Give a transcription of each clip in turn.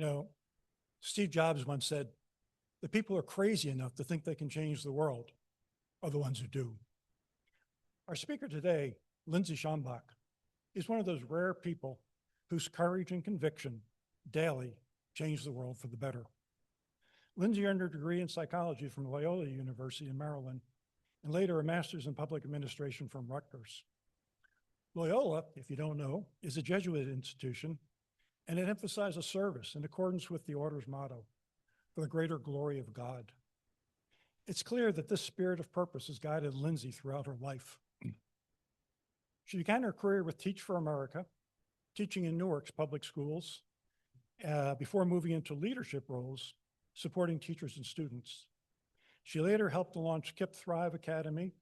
You know, Steve Jobs once said, the people who are crazy enough to think they can change the world are the ones who do. Our speaker today, Lindsay Schambach, is one of those rare people whose courage and conviction daily change the world for the better. Lindsay earned her degree in psychology from Loyola University in Maryland, and later a master's in public administration from Rutgers. Loyola, if you don't know, is a Jesuit institution, and it emphasizes service in accordance with the order's motto, for the greater glory of God. It's clear that this spirit of purpose has guided Lindsay throughout her life. She began her career with Teach for America, teaching in Newark's public schools, before moving into leadership roles, supporting teachers and students. She later helped to launch KIPP Thrive Academy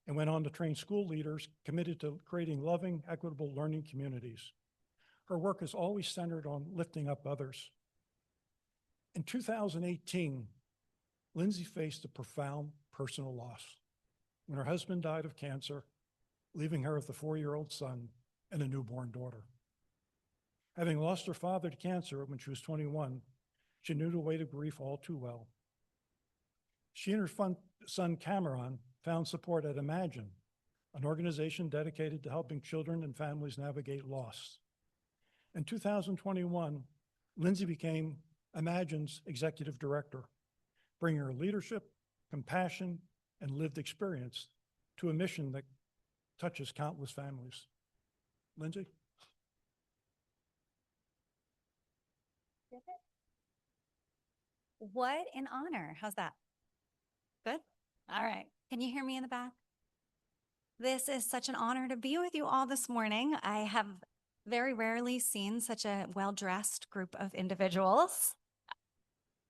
and went on to train school leaders committed to creating loving, equitable learning communities. Her work is always centered on lifting up others. In 2018, Lindsay faced a profound personal loss when her husband died of cancer, leaving her with a 4-year-old son and a newborn daughter. Having lost her father to cancer when she was 21, she knew the weight of grief all too well. She and her son Cameron found support at Imagine, an organization dedicated to helping children and families navigate loss. In 2021, Lindsay became Imagine's executive director, bringing her leadership, compassion, and lived experience to a mission that touches countless families. Lindsay? What an honor. How's that? Good? All right. Can you hear me in the back? This is such an honor to be with you all this morning. I have very rarely seen such a well-dressed group of individuals.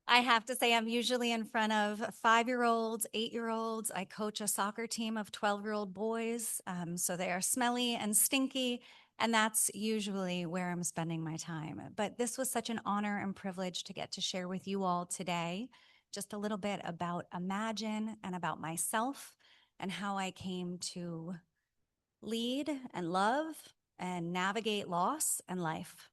I have to say I'm usually in front of 5-year-olds, 8-year-olds. I coach a soccer team of 12-year-old boys, so they are smelly and stinky, and that's usually where I'm spending my time. But this was such an honor and privilege to get to share with you all today just a little bit about Imagine and about myself and how I came to lead and love and navigate loss and life.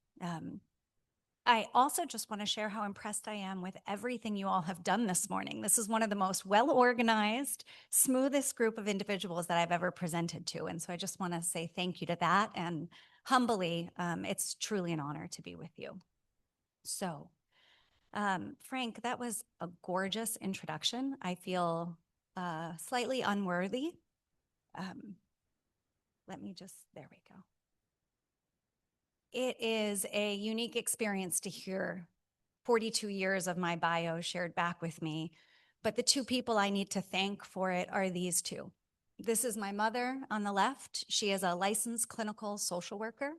I also just want to share how impressed I am with everything you all have done this morning. This is one of the most well-organized, smoothest group of individuals that I've ever presented to. And so I just want to say thank you to that. And humbly, it's truly an honor to be with you. So, Frank, that was a gorgeous introduction. I feel slightly unworthy. There we go. It is a unique experience to hear 42 years of my bio shared back with me, but the two people I need to thank for it are these two. This is my mother on the left. She is a licensed clinical social worker,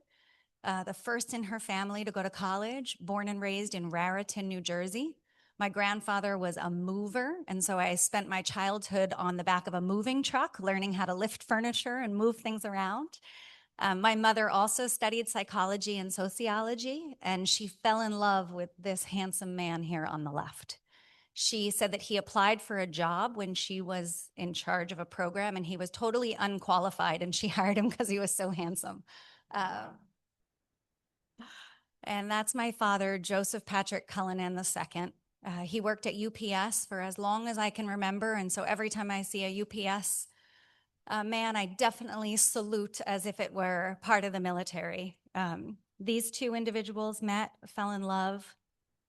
the first in her family to go to college, born and raised in Raritan, New Jersey. My grandfather was a mover, and so I spent my childhood on the back of a moving truck, learning how to lift furniture and move things around. My mother also studied psychology and sociology, and she fell in love with this handsome man here on the left. She said that he applied for a job when she was in charge of a program, and he was totally unqualified, and she hired him because he was so handsome. And that's my father, Joseph Patrick Cullinan II. He worked at UPS for as long as I can remember, and so every time I see a UPS man, I definitely salute as if it were part of the military. These two individuals met, fell in love,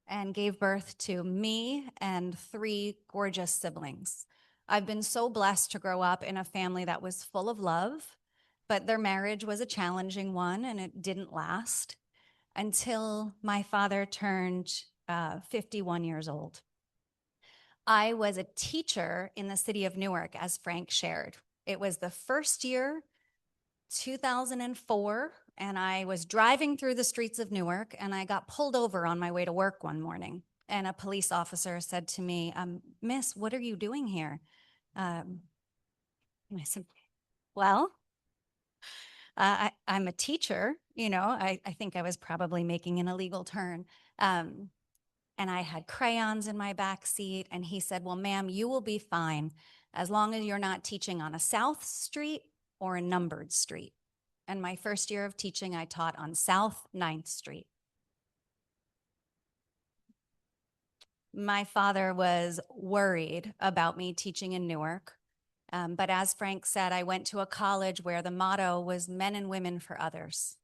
and gave birth to me and 3 gorgeous siblings. I've been so blessed to grow up in a family that was full of love, but their marriage was a challenging one, and it didn't last until my father turned 51 years old. I was a teacher in the city of Newark, as Frank shared. It was the first year, 2004, and I was driving through the streets of Newark, and I got pulled over on my way to work one morning. And a police officer said to me, "Miss, what are you doing here?" And I said, "Well, I'm a teacher. You know, I think I was probably making an illegal turn." And I had crayons in my back seat, and he said, "Well, ma'am, you will be fine as long as you're not teaching on a South Street or a numbered street." And my first year of teaching, I taught on South 9th Street. My father was worried about me teaching in Newark. But as Frank said, I went to a college where the motto was men and women for others.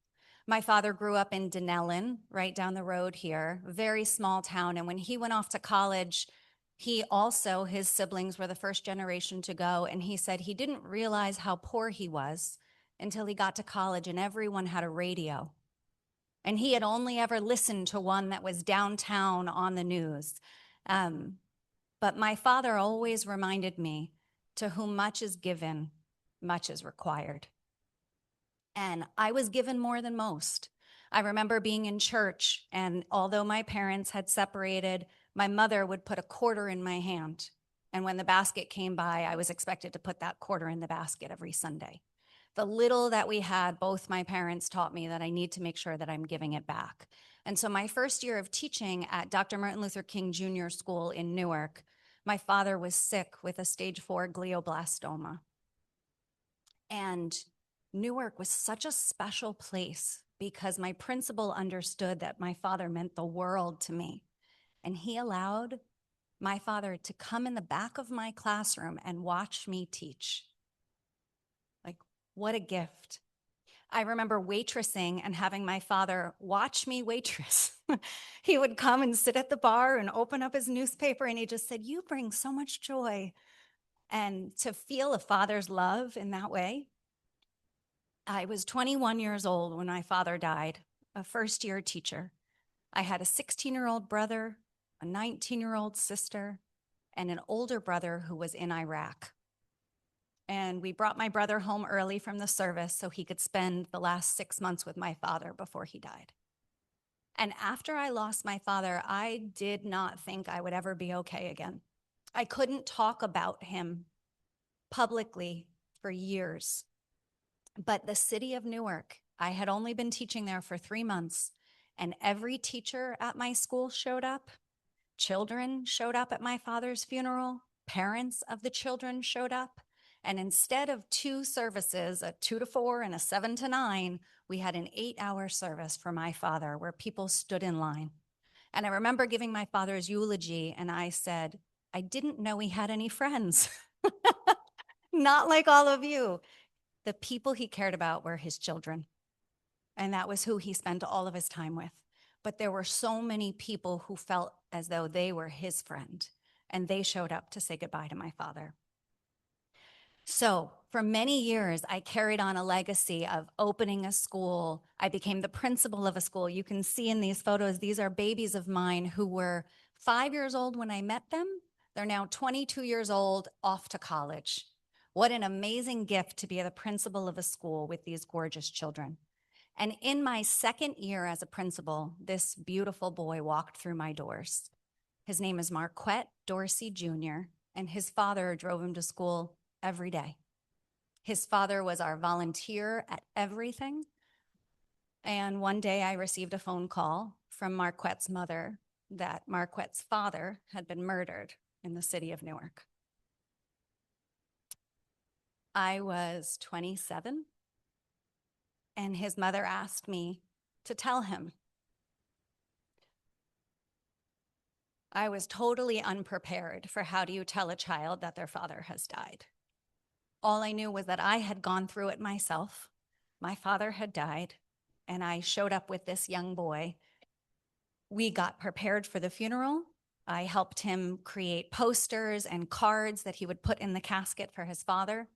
My father grew up in Dunellen, right down the road here, very small town. And when he went off to college, his siblings were the first generation to go. And he said he didn't realize how poor he was until he got to college and everyone had a radio. And he had only ever listened to one that was downtown on the news. But my father always reminded me, to whom much is given, much is required. And I was given more than most. I remember being in church, and although my parents had separated, my mother would put a quarter in my hand. And when the basket came by, I was expected to put that quarter in the basket every Sunday. The little that we had, both my parents taught me that I need to make sure that I'm giving it back. And so my first year of teaching at Dr. Martin Luther King Jr. School in Newark, my father was sick with a stage 4 glioblastoma. And Newark was such a special place because my principal understood that my father meant the world to me. And he allowed my father to come in the back of my classroom and watch me teach. Like, what a gift. I remember waitressing and having my father watch me waitress. He would come and sit at the bar and open up his newspaper, and he just said, "You bring so much joy." And to feel a father's love in that way. I was 21 years old when my father died, a first-year teacher. I had a 16-year-old brother, a 19-year-old sister, and an older brother who was in Iraq. And we brought my brother home early from the service so he could spend the last 6 months with my father before he died. And after I lost my father, I did not think I would ever be okay again. I couldn't talk about him publicly for years. But the city of Newark, I had only been teaching there for 3 months, and every teacher at my school showed up. Children showed up at my father's funeral. Parents of the children showed up. And instead of 2 services, a 2 to 4 and a 7 to 9, we had an 8-hour service for my father where people stood in line. And I remember giving my father's eulogy, and I said, I didn't know he had any friends. Not like all of you. The people he cared about were his children. And that was who he spent all of his time with. But there were so many people who felt as though they were his friend, and they showed up to say goodbye to my father. So for many years, I carried on a legacy of opening a school. I became the principal of a school. You can see in these photos, these are babies of mine who were 5 years old when I met them. They're now 22 years old, off to college. What an amazing gift to be the principal of a school with these gorgeous children. And in my second year as a principal, this beautiful boy walked through my doors. His name is Marquette Dorsey Jr., and his father drove him to school every day. His father was our volunteer at everything. And one day I received a phone call from Marquette's mother that Marquette's father had been murdered in the city of Newark. I was 27, and his mother asked me to tell him. I was totally unprepared for how do you tell a child that their father has died. All I knew was that I had gone through it myself. My father had died, and I showed up with this young boy. We got prepared for the funeral. I helped him create posters and cards that he would put in the casket for his father.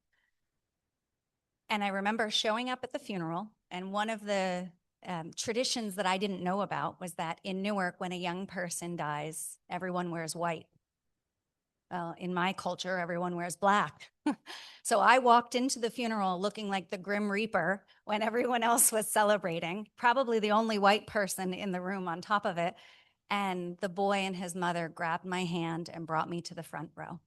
And I remember showing up at the funeral, and one of the traditions that I didn't know about was that in Newark, when a young person dies, everyone wears white. Well, in my culture, everyone wears black. So I walked into the funeral looking like the Grim Reaper when everyone else was celebrating, probably the only white person in the room on top of it. And the boy and his mother grabbed my hand and brought me to the front row.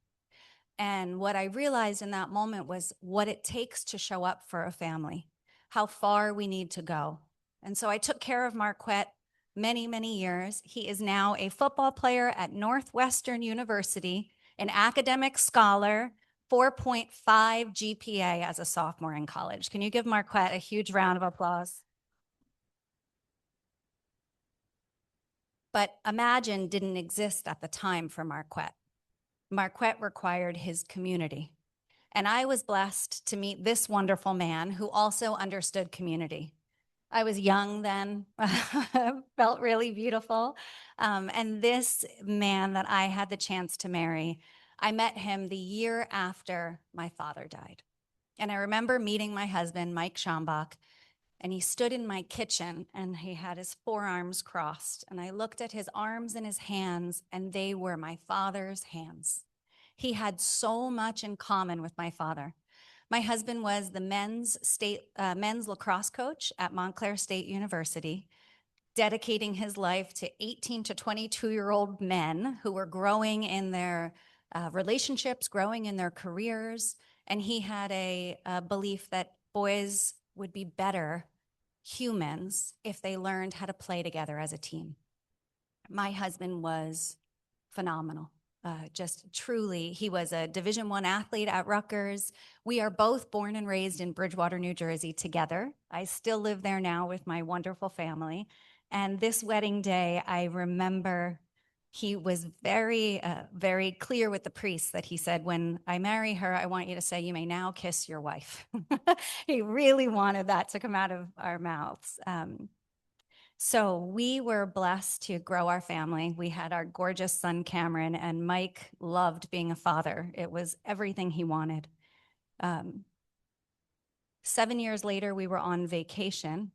And what I realized in that moment was what it takes to show up for a family, how far we need to go. And so I took care of Marquette many, many years. He is now a football player at Northwestern University, an academic scholar, 4.5 GPA as a sophomore in college. Can you give Marquette a huge round of applause? But Imagine didn't exist at the time for Marquette. Marquette required his community. And I was blessed to meet this wonderful man who also understood community. I was young then, felt really beautiful. And this man that I had the chance to marry, I met him the year after my father died. And I remember meeting my husband, Mike Schambach, and he stood in my kitchen and he had his forearms crossed. And I looked at his arms and his hands, and they were my father's hands. He had so much in common with my father. My husband was the men's lacrosse coach at Montclair State University, dedicating his life to 18 to 22-year-old men who were growing in their relationships, growing in their careers. And he had a belief that boys would be better humans if they learned how to play together as a team. My husband was phenomenal. Just truly, he was a Division I athlete at Rutgers. We are both born and raised in Bridgewater, New Jersey together. I still live there now with my wonderful family. And this wedding day, I remember he was very, very clear with the priest that he said, when I marry her, I want you to say, you may now kiss your wife. He really wanted that to come out of our mouths. So we were blessed to grow our family. We had our gorgeous son, Cameron, and Mike loved being a father. It was everything he wanted. 7 years later, we were on vacation,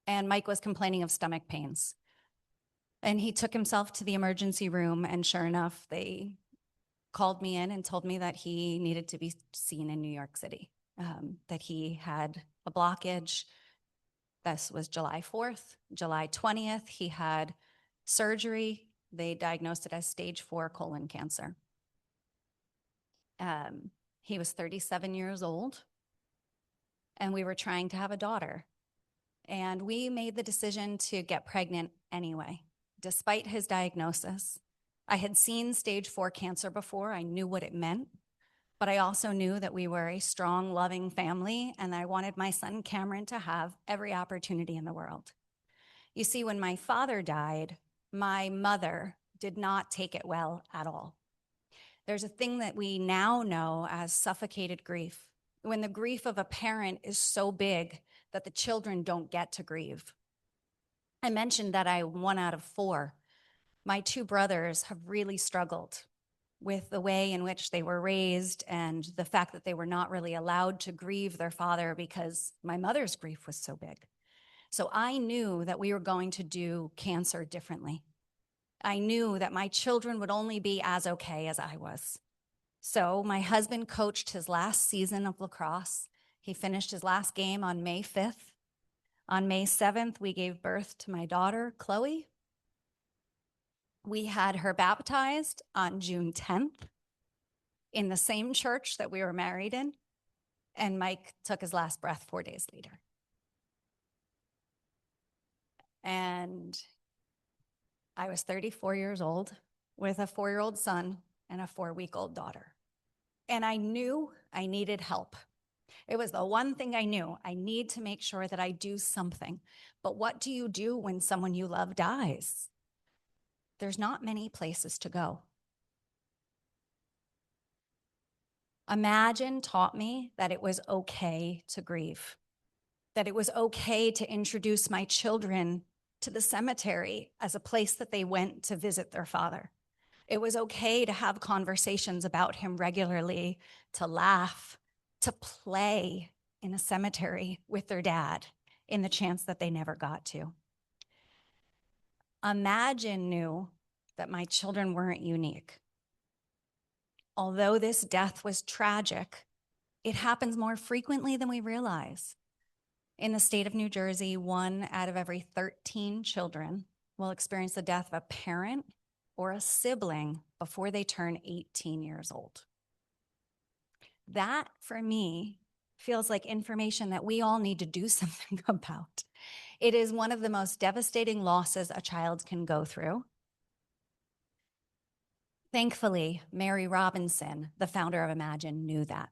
and Mike was complaining of stomach pains. And he took himself to the emergency room, and sure enough, they called me in and told me that he needed to be seen in New York City, that he had a blockage. This was July 4th. July 20th, he had surgery. They diagnosed it as stage 4 colon cancer. He was 37 years old, and we were trying to have a daughter. And we made the decision to get pregnant anyway, despite his diagnosis. I had seen stage 4 cancer before. I knew what it meant. But I also knew that we were a strong, loving family, and I wanted my son Cameron to have every opportunity in the world. You see, when my father died, my mother did not take it well at all. There's a thing that we now know as suffocated grief, when the grief of a parent is so big that the children don't get to grieve. I mentioned that I'm 1 out of 4. My 2 brothers have really struggled with the way in which they were raised and the fact that they were not really allowed to grieve their father because my mother's grief was so big. So I knew that we were going to do cancer differently. I knew that my children would only be as okay as I was. So my husband coached his last season of lacrosse. He finished his last game on May 5th. On May 7th, we gave birth to my daughter, Chloe. We had her baptized on June 10th in the same church that we were married in, and Mike took his last breath 4 days later. And I was 34 years old with a 4-year-old son and a 4-week-old daughter. And I knew I needed help. It was the one thing I knew. I need to make sure that I do something. But what do you do when someone you love dies? There's not many places to go. Imagine taught me that it was okay to grieve, that it was okay to introduce my children to the cemetery as a place that they went to visit their father. It was okay to have conversations about him regularly, to laugh, to play in a cemetery with their dad in the chance that they never got to. Imagine knew that my children weren't unique. Although this death was tragic, it happens more frequently than we realize. In the state of New Jersey, 1 out of every 13 children will experience the death of a parent or a sibling before they turn 18 years old. That, for me, feels like information that we all need to do something about. It is one of the most devastating losses a child can go through. Thankfully, Mary Robinson, the founder of Imagine, knew that.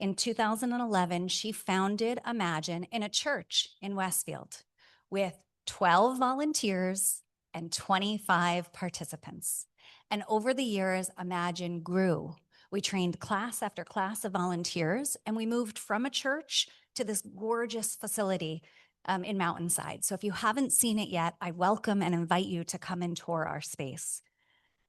In 2011, she founded Imagine in a church in Westfield with 12 volunteers, and 25 participants. And over the years, Imagine grew. We trained class after class of volunteers, and we moved from a church to this gorgeous facility in Mountainside. So if you haven't seen it yet, I welcome and invite you to come and tour our space.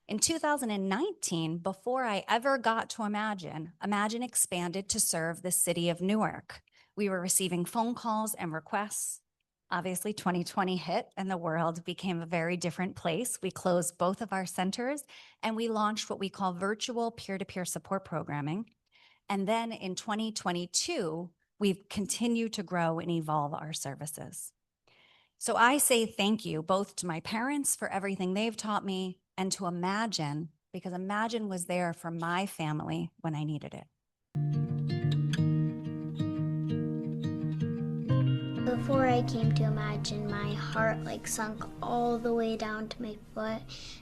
In 2019, before I ever got to Imagine, Imagine expanded to serve the city of Newark. We were receiving phone calls and requests. Obviously, 2020 hit and the world became a very different place. We closed both of our centers and we launched what we call virtual peer-to-peer support programming. And then in 2022, we've continued to grow and evolve our services. So I say thank you both to my parents for everything they've taught me and to Imagine, because Imagine was there for my family when I needed it. Before I came to Imagine, my heart sunk all the way down to my foot,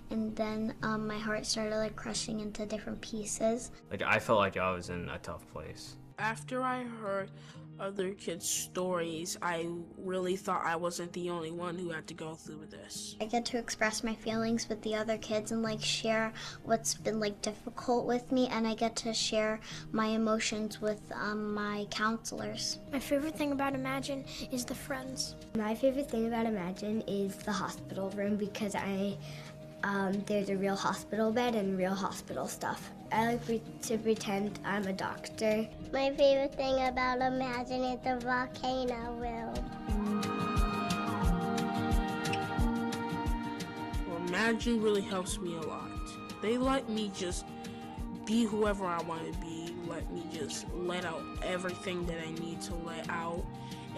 and then my heart started crushing into different pieces. I felt like I was in a tough place. After I heard other kids' stories, I really thought I wasn't the only one who had to go through this. I get to express my feelings with the other kids and share what's been difficult with me, and I get to share my emotions with my counselors. My favorite thing about Imagine is the friends. My favorite thing about Imagine is the hospital room because there's a real hospital bed and real hospital stuff. I like to pretend I'm a doctor. My favorite thing about Imagine is the volcano room. Well, Imagine really helps me a lot. They let me just be whoever I want to be, let me just let out everything that I need to let out,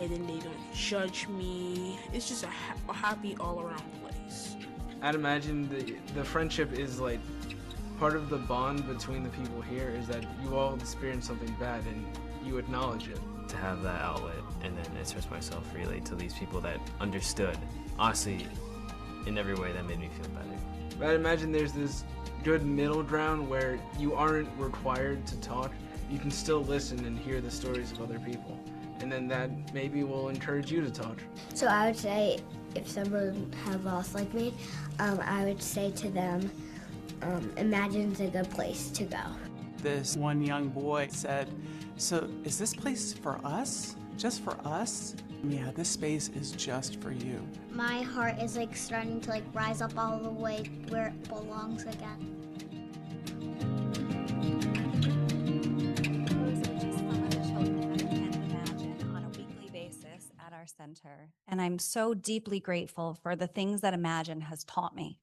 and then they don't judge me. It's just a happy all-around place. I'd imagine the friendship is part of the bond between the people here is that you all experience something bad and you acknowledge it. To have that outlet and then express myself freely to these people that understood, honestly, in every way that made me feel better. But I'd imagine there's this good middle ground where you aren't required to talk. You can still listen and hear the stories of other people. And then that maybe will encourage you to talk. So I would say if someone had lost like me, I would say to them, Imagine's a good place to go. This one young boy said, "So is this place for us? Just for us?" Yeah, this space is just for you. My heart is starting to rise up all the way where it belongs again. Those are just some of the children that attend Imagine on a weekly basis at our center. And I'm so deeply grateful for the things that Imagine has taught me.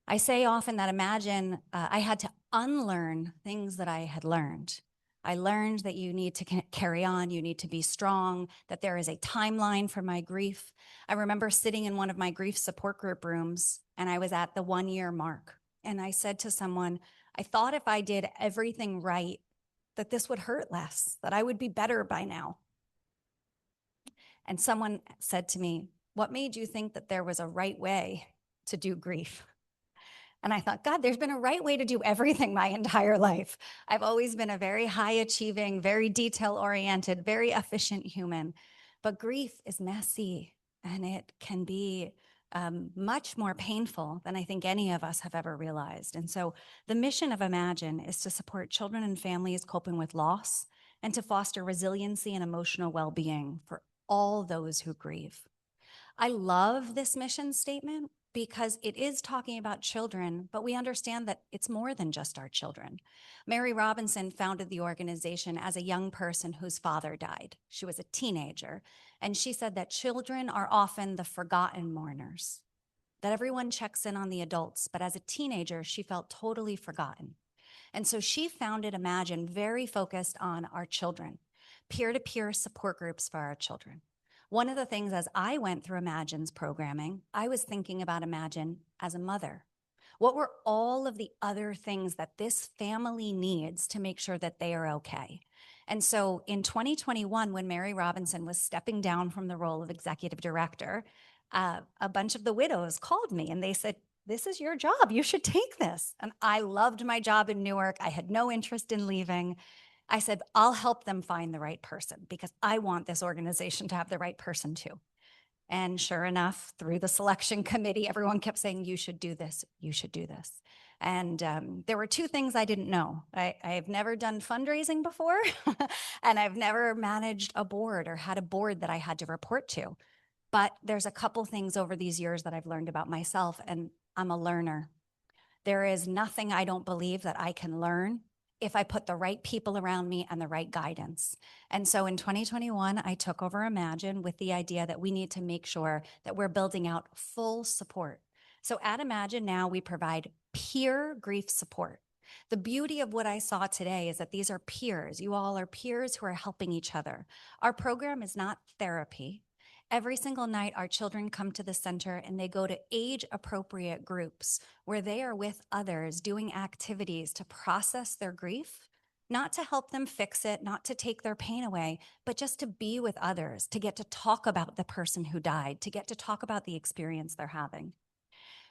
I say often that Imagine, I had to unlearn things that I had learned. I learned that you need to carry on, you need to be strong, that there is a timeline for my grief. I remember sitting in one of my grief support group rooms, and I was at the 1-year mark. And I said to someone, I thought if I did everything right, that this would hurt less, that I would be better by now. And someone said to me, what made you think that there was a right way to do grief? And I thought, God, there's been a right way to do everything my entire life. I've always been a very high achieving, very detail oriented, very efficient human. But grief is messy and it can be much more painful than I think any of us have ever realized. And so the mission of Imagine is to support children and families coping with loss and to foster resiliency and emotional well-being for all those who grieve. I love this mission statement because it is talking about children, but we understand that it's more than just our children. Mary Robinson founded the organization as a young person whose father died. She was a teenager, and she said that children are often the forgotten mourners, that everyone checks in on the adults, but as a teenager, she felt totally forgotten. And so she founded Imagine very focused on our children, peer-to-peer support groups for our children. One of the things as I went through Imagine's programming, I was thinking about Imagine as a mother. What were all of the other things that this family needs to make sure that they are okay? And so in 2021, when Mary Robinson was stepping down from the role of executive director, a bunch of the widows called me and they said, this is your job, you should take this. And I loved my job in Newark. I had no interest in leaving. I said, I'll help them find the right person because I want this organization to have the right person too. And sure enough, through the selection committee, everyone kept saying, you should do this, you should do this. And there were two things I didn't know. I've never done fundraising before, and I've never managed a board or had a board that I had to report to. But there's a couple things over these years that I've learned about myself, and I'm a learner. There is nothing I don't believe that I can learn if I put the right people around me and the right guidance. And so in 2021, I took over Imagine with the idea that we need to make sure that we're building out full support. So at Imagine now, we provide peer grief support. The beauty of what I saw today is that these are peers. You all are peers who are helping each other. Our program is not therapy. Every single night, our children come to the center and they go to age-appropriate groups where they are with others doing activities to process their grief, not to help them fix it, not to take their pain away, but just to be with others, to get to talk about the person who died, to get to talk about the experience they're having.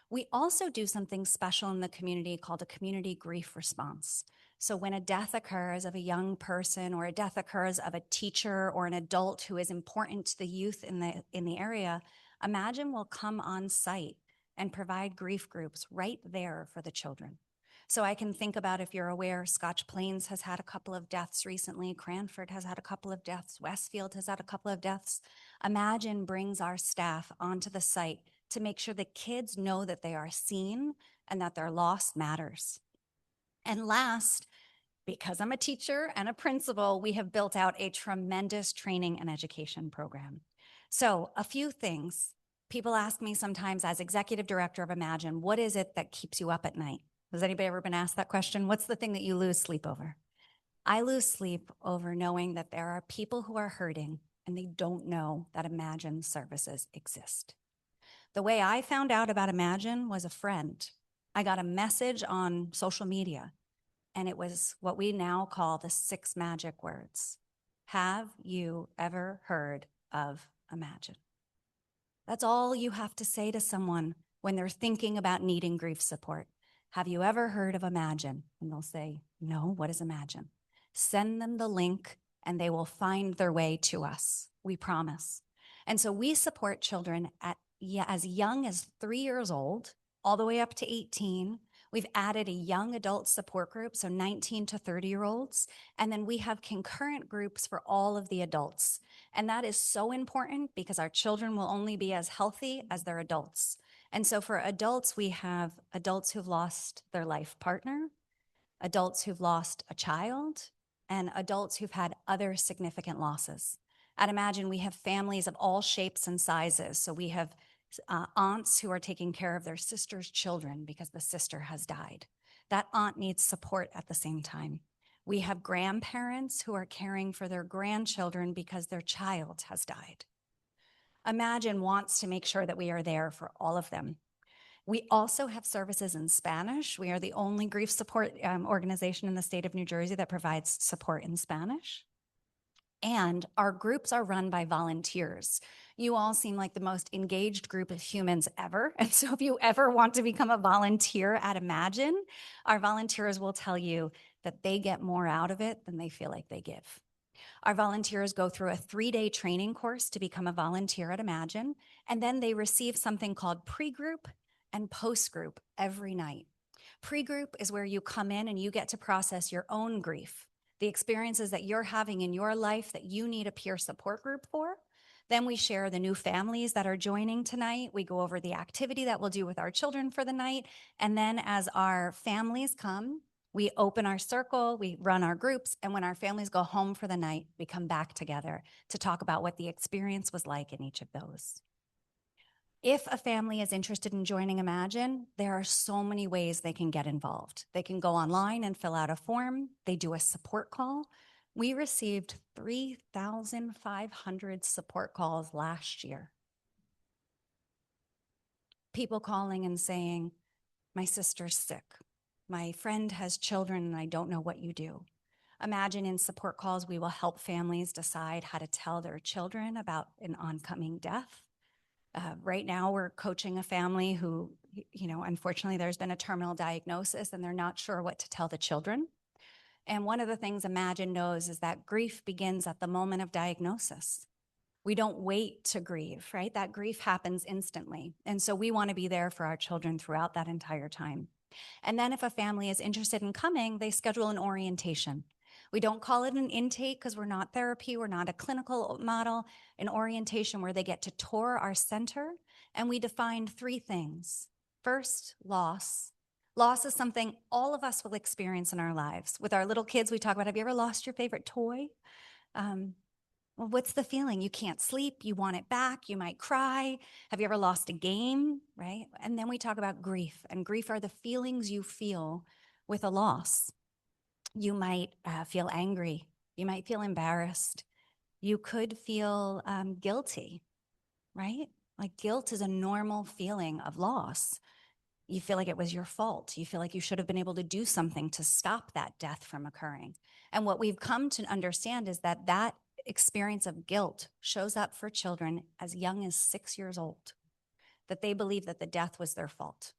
We also do something special in the community called a community grief response. So when a death occurs of a young person or a death occurs of a teacher or an adult who is important to the youth in the area, Imagine will come on site and provide grief groups right there for the children. So I can think about, if you're aware, Scotch Plains has had a couple of deaths recently, Cranford has had a couple of deaths, Westfield has had a couple of deaths. Imagine brings our staff onto the site to make sure the kids know that they are seen and that their loss matters. And last, because I'm a teacher and a principal, we have built out a tremendous training and education program. So a few things. People ask me sometimes, as executive director of Imagine, what is it that keeps you up at night? Has anybody ever been asked that question? What's the thing that you lose sleep over? I lose sleep over knowing that there are people who are hurting and they don't know that Imagine services exist. The way I found out about Imagine was a friend. I got a message on social media, and it was what we now call the 6 magic words. Have you ever heard of Imagine? That's all you have to say to someone when they're thinking about needing grief support. Have you ever heard of Imagine? And they'll say, no, what is Imagine? Send them the link and they will find their way to us. We promise. And so we support children at as young as 3 years old, all the way up to 18. We've added a young adult support group, so 19 to 30-year-olds. And then we have concurrent groups for all of the adults. And that is so important because our children will only be as healthy as their adults. And so for adults, we have adults who've lost their life partner, adults who've lost a child, and adults who've had other significant losses. At Imagine, we have families of all shapes and sizes. So we have aunts who are taking care of their sister's children because the sister has died. That aunt needs support at the same time. We have grandparents who are caring for their grandchildren because their child has died. Imagine wants to make sure that we are there for all of them. We also have services in Spanish. We are the only grief support organization in the state of New Jersey that provides support in Spanish. And our groups are run by volunteers. You all seem like the most engaged group of humans ever. And so if you ever want to become a volunteer at Imagine, our volunteers will tell you that they get more out of it than they feel like they give. Our volunteers go through a 3-day training course to become a volunteer at Imagine, and then they receive something called pre-group and post-group every night. Pre-group is where you come in and you get to process your own grief, the experiences that you're having in your life that you need a peer support group for. Then we share the new families that are joining tonight. We go over the activity that we'll do with our children for the night. And then as our families come, we open our circle, we run our groups, and when our families go home for the night, we come back together to talk about what the experience was like in each of those. If a family is interested in joining Imagine, there are so many ways they can get involved. They can go online and fill out a form. They do a support call. We received 3,500 support calls last year. People calling and saying, my sister's sick. My friend has children and I don't know what you do. Imagine in support calls, we will help families decide how to tell their children about an oncoming death. Right now, we're coaching a family who, unfortunately, there's been a terminal diagnosis and they're not sure what to tell the children. And one of the things Imagine knows is that grief begins at the moment of diagnosis. We don't wait to grieve, right? That grief happens instantly. And so we want to be there for our children throughout that entire time. And then if a family is interested in coming, they schedule an orientation. We don't call it an intake because we're not therapy, we're not a clinical model, an orientation where they get to tour our center, and we defined 3 things. First, loss. Loss is something all of us will experience in our lives. With our little kids, we talk about, have you ever lost your favorite toy? Well, what's the feeling? You can't sleep, you want it back, you might cry. Have you ever lost a game, right? And then we talk about grief, and grief are the feelings you feel with a loss. You might feel angry, you might feel embarrassed, you could feel guilty, right? Like guilt is a normal feeling of loss. You feel like it was your fault. You feel like you should have been able to do something to stop that death from occurring. And what we've come to understand is that that experience of guilt shows up for children as young as 6 years old, that they believe that the death was their fault,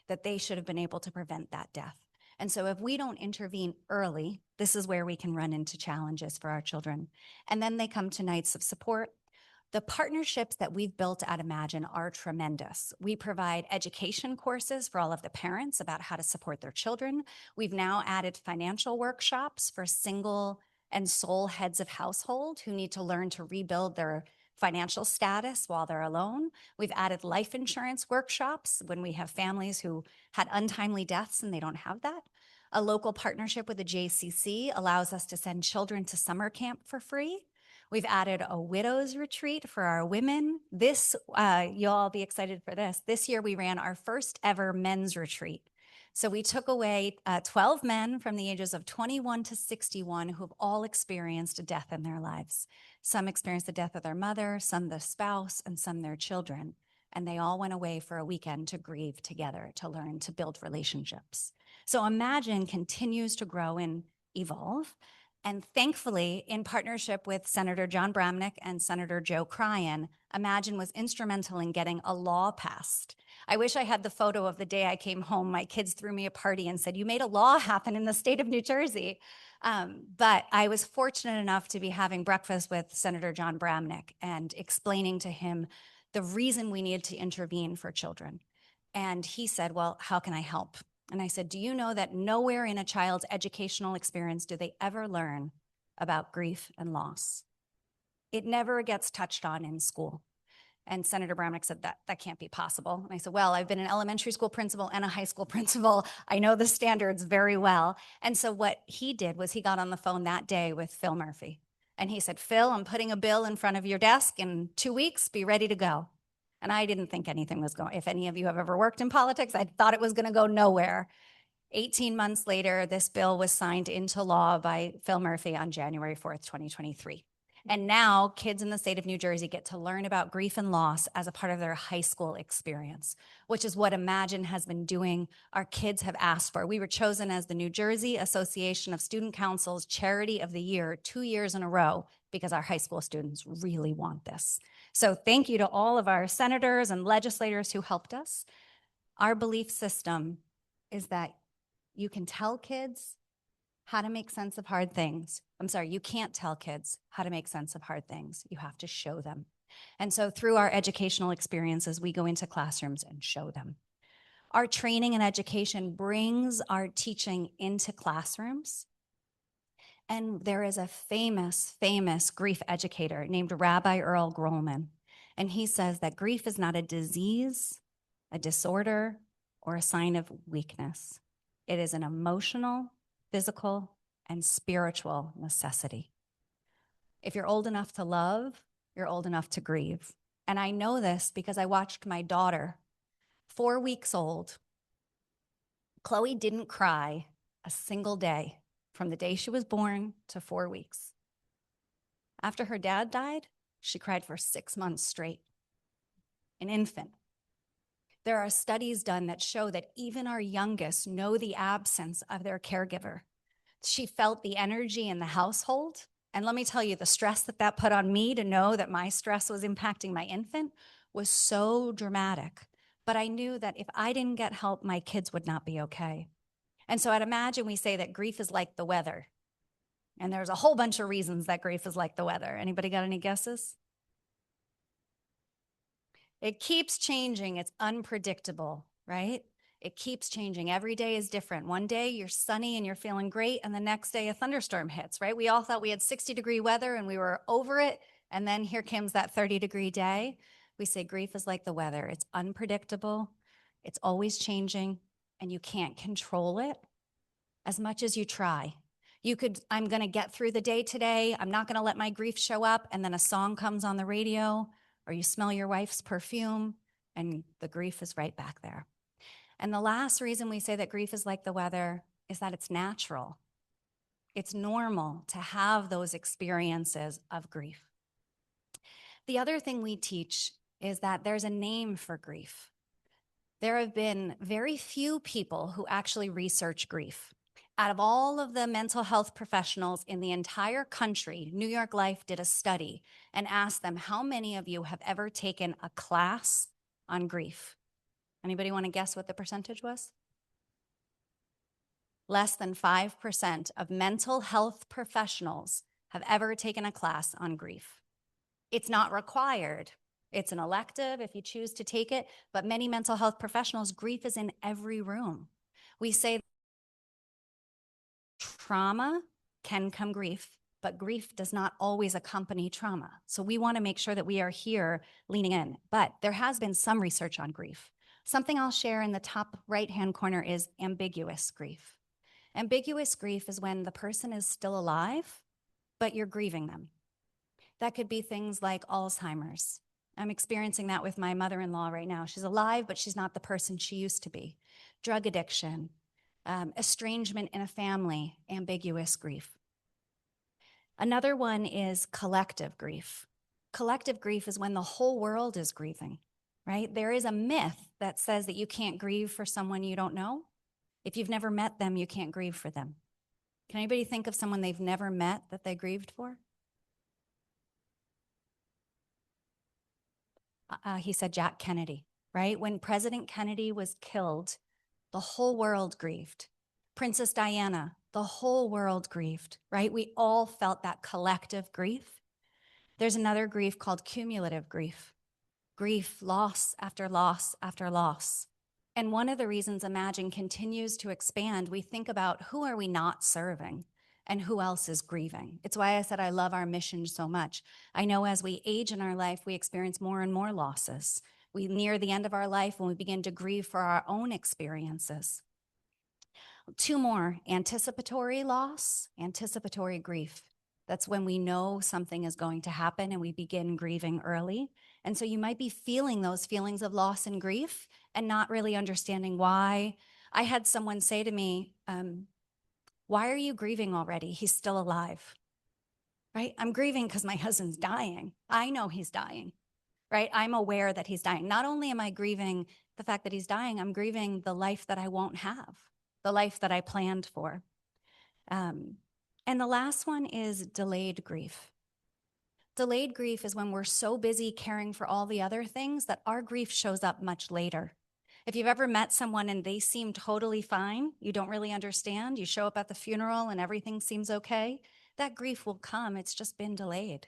that they should have been able to prevent that death. And so if we don't intervene early, this is where we can run into challenges for our children. And then they come to nights of support. The partnerships that we've built at Imagine are tremendous. We provide education courses for all of the parents about how to support their children. We've now added financial workshops for single and sole heads of household who need to learn to rebuild their financial status while they're alone. We've added life insurance workshops when we have families who had untimely deaths and they don't have that. A local partnership with the JCC allows us to send children to summer camp for free. We've added a widow's retreat for our women. This, you'll all be excited for this. This year we ran our first ever men's retreat. So we took away 12 men from the ages of 21 to 61 who've all experienced a death in their lives. Some experienced the death of their mother, some the spouse, and some their children. And they all went away for a weekend to grieve together, to learn to build relationships. So Imagine continues to grow and evolve. And thankfully, in partnership with Senator John Bramnick and Senator Joe Cryan, Imagine was instrumental in getting a law passed. I wish I had the photo of the day I came home. My kids threw me a party and said, "You made a law happen in the state of New Jersey." But I was fortunate enough to be having breakfast with Senator John Bramnick and explaining to him the reason we needed to intervene for children. And he said, "Well, how can I help?" And I said, "Do you know that nowhere in a child's educational experience do they ever learn about grief and loss? It never gets touched on in school." And Senator Bramnick said, that can't be possible. And I said, "Well, I've been an elementary school principal and a high school principal. I know the standards very well." And so what he did was he got on the phone that day with Phil Murphy. And he said, "Phil, I'm putting a bill in front of your desk in 2 weeks. Be ready to go." And I didn't think anything was going, if any of you have ever worked in politics, I thought it was going to go nowhere. 18 months later, this bill was signed into law by Phil Murphy on January 4th, 2023. And now kids in the state of New Jersey get to learn about grief and loss as a part of their high school experience, which is what Imagine has been doing. Our kids have asked for. We were chosen as the New Jersey Association of Student Council's Charity of the Year 2 years in a row because our high school students really want this. So thank you to all of our senators and legislators who helped us. Our belief system is that you can tell kids how to make sense of hard things. I'm sorry, you can't tell kids how to make sense of hard things. You have to show them. And so through our educational experiences, we go into classrooms and show them. Our training and education brings our teaching into classrooms. And there is a famous, famous grief educator named Rabbi Earl Grolman. And he says that grief is not a disease, a disorder, or a sign of weakness. It is an emotional, physical, and spiritual necessity. If you're old enough to love, you're old enough to grieve. And I know this because I watched my daughter, 4 weeks old. Chloe didn't cry a single day from the day she was born to 4 weeks. After her dad died, she cried for 6 months straight. An infant. There are studies done that show that even our youngest know the absence of their caregiver. She felt the energy in the household. And let me tell you, the stress that put on me to know that my stress was impacting my infant was so dramatic. But I knew that if I didn't get help, my kids would not be okay. And so at Imagine, we say that grief is like the weather. And there's a whole bunch of reasons that grief is like the weather. Anybody got any guesses? It keeps changing. It's unpredictable, right? It keeps changing. Every day is different. One day you're sunny and you're feeling great, and the next day a thunderstorm hits, right? We all thought we had 60-degree weather and we were over it, and then here comes that 30-degree day. We say grief is like the weather. It's unpredictable. It's always changing, and you can't control it as much as you try. I'm going to get through the day today. I'm not going to let my grief show up. And then a song comes on the radio, or you smell your wife's perfume, and the grief is right back there. And the last reason we say that grief is like the weather is that it's natural. It's normal to have those experiences of grief. The other thing we teach is that there's a name for grief. There have been very few people who actually research grief. Out of all of the mental health professionals in the entire country, New York Life did a study and asked them, how many of you have ever taken a class on grief? Anybody want to guess what the percentage was? Less than 5% of mental health professionals have ever taken a class on grief. It's not required. It's an elective if you choose to take it, but many mental health professionals, grief is in every room. We say trauma can come grief, but grief does not always accompany trauma. So we want to make sure that we are here leaning in. But there has been some research on grief. Something I'll share in the top right-hand corner is ambiguous grief. Ambiguous grief is when the person is still alive, but you're grieving them. That could be things like Alzheimer's. I'm experiencing that with my mother-in-law right now. She's alive, but she's not the person she used to be. Drug addiction, estrangement in a family, ambiguous grief. Another one is collective grief. Collective grief is when the whole world is grieving, right? There is a myth that says that you can't grieve for someone you don't know. If you've never met them, you can't grieve for them. Can anybody think of someone they've never met that they grieved for? He said Jack Kennedy, right? When President Kennedy was killed, the whole world grieved. Princess Diana, the whole world grieved, right? We all felt that collective grief. There's another grief called cumulative grief. Grief, loss after loss after loss. And one of the reasons Imagine continues to expand, we think about who are we not serving and who else is grieving. It's why I said I love our mission so much. I know as we age in our life, we experience more and more losses. We near the end of our life when we begin to grieve for our own experiences. Two more, anticipatory loss, anticipatory grief. That's when we know something is going to happen and we begin grieving early. And so you might be feeling those feelings of loss and grief and not really understanding why. I had someone say to me, why are you grieving already? He's still alive, right? I'm grieving because my husband's dying. I know he's dying, right? I'm aware that he's dying. Not only am I grieving the fact that he's dying, I'm grieving the life that I won't have, the life that I planned for. And the last one is delayed grief. Delayed grief is when we're so busy caring for all the other things that our grief shows up much later. If you've ever met someone and they seem totally fine, you don't really understand, you show up at the funeral and everything seems okay, that grief will come. It's just been delayed.